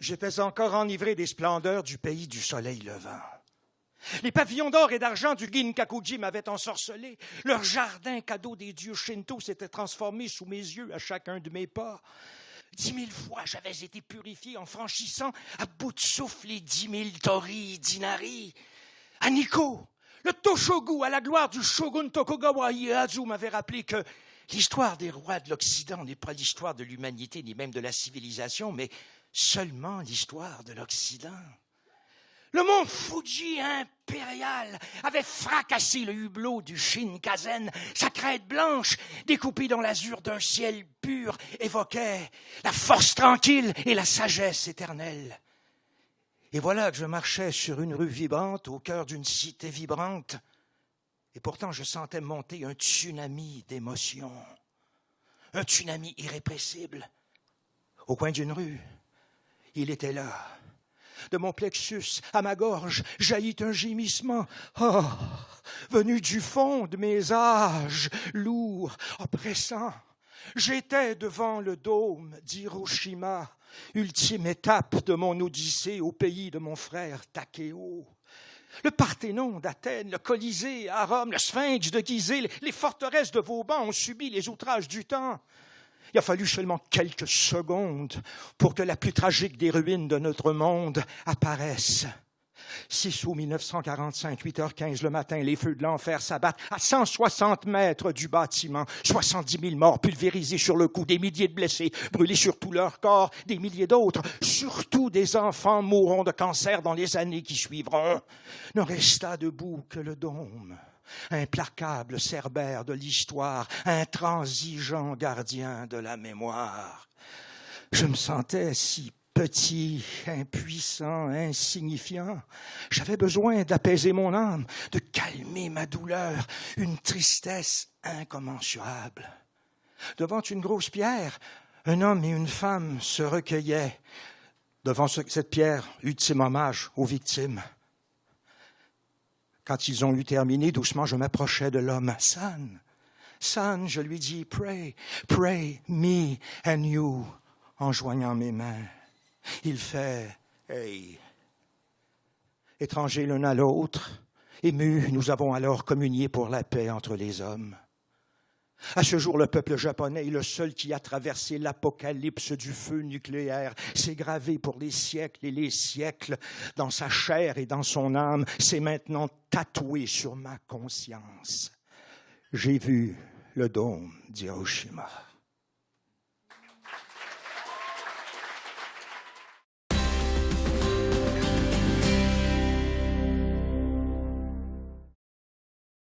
J'étais encore enivré des splendeurs du pays du soleil levant. Les pavillons d'or et d'argent du Ginkakuji m'avaient ensorcelé. Leur jardin cadeau des dieux Shinto s'était transformé sous mes yeux à chacun de mes pas. 10 000 fois j'avais été purifié en franchissant à bout de souffle les 10 000 torii d'inari. À Nikko, le Toshogu, à la gloire du shogun Tokugawa Ieyasu, m'avait rappelé que l'histoire des rois de l'Occident n'est pas l'histoire de l'humanité ni même de la civilisation, mais seulement l'histoire de l'Occident. Le mont Fuji impérial avait fracassé le hublot du Shinkansen. Sa crête blanche, découpée dans l'azur d'un ciel pur, évoquait la force tranquille et la sagesse éternelle. Et voilà que je marchais sur une rue vibrante, au cœur d'une cité vibrante, et pourtant je sentais monter un tsunami d'émotions, un tsunami irrépressible. Au coin d'une rue, il était là. De mon plexus à ma gorge jaillit un gémissement. Oh, venu du fond de mes âges, lourd, oppressant. J'étais devant le dôme d'Hiroshima, ultime étape de mon odyssée au pays de mon frère Takeo. Le Parthénon d'Athènes, le Colisée à Rome, le Sphinx de Gizeh, les forteresses de Vauban ont subi les outrages du temps. Il a fallu seulement quelques secondes pour que la plus tragique des ruines de notre monde apparaisse. 6 août 1945, 8h15 le matin, les feux de l'enfer s'abattent à 160 mètres du bâtiment. 70 000 morts pulvérisés sur le coup, des milliers de blessés, brûlés sur tout leur corps, des milliers d'autres, surtout des enfants mourront de cancer dans les années qui suivront. Ne resta debout que le dôme. Implacable cerbère de l'histoire, intransigeant gardien de la mémoire. Je me sentais si petit, impuissant, insignifiant. J'avais besoin d'apaiser mon âme, de calmer ma douleur, une tristesse incommensurable. Devant une grosse pierre, un homme et une femme se recueillaient. Devant cette pierre, ultime hommage aux victimes. Quand ils ont eu terminé, doucement, je m'approchais de l'homme. « Son, son », je lui dis, « pray, pray, me and you », en joignant mes mains. Il fait « hey ». Étrangers l'un à l'autre, émus, nous avons alors communié pour la paix entre les hommes. À ce jour, le peuple japonais est le seul qui a traversé l'apocalypse du feu nucléaire. C'est gravé pour les siècles et les siècles dans sa chair et dans son âme. C'est maintenant tatoué sur ma conscience. J'ai vu le dôme d'Hiroshima.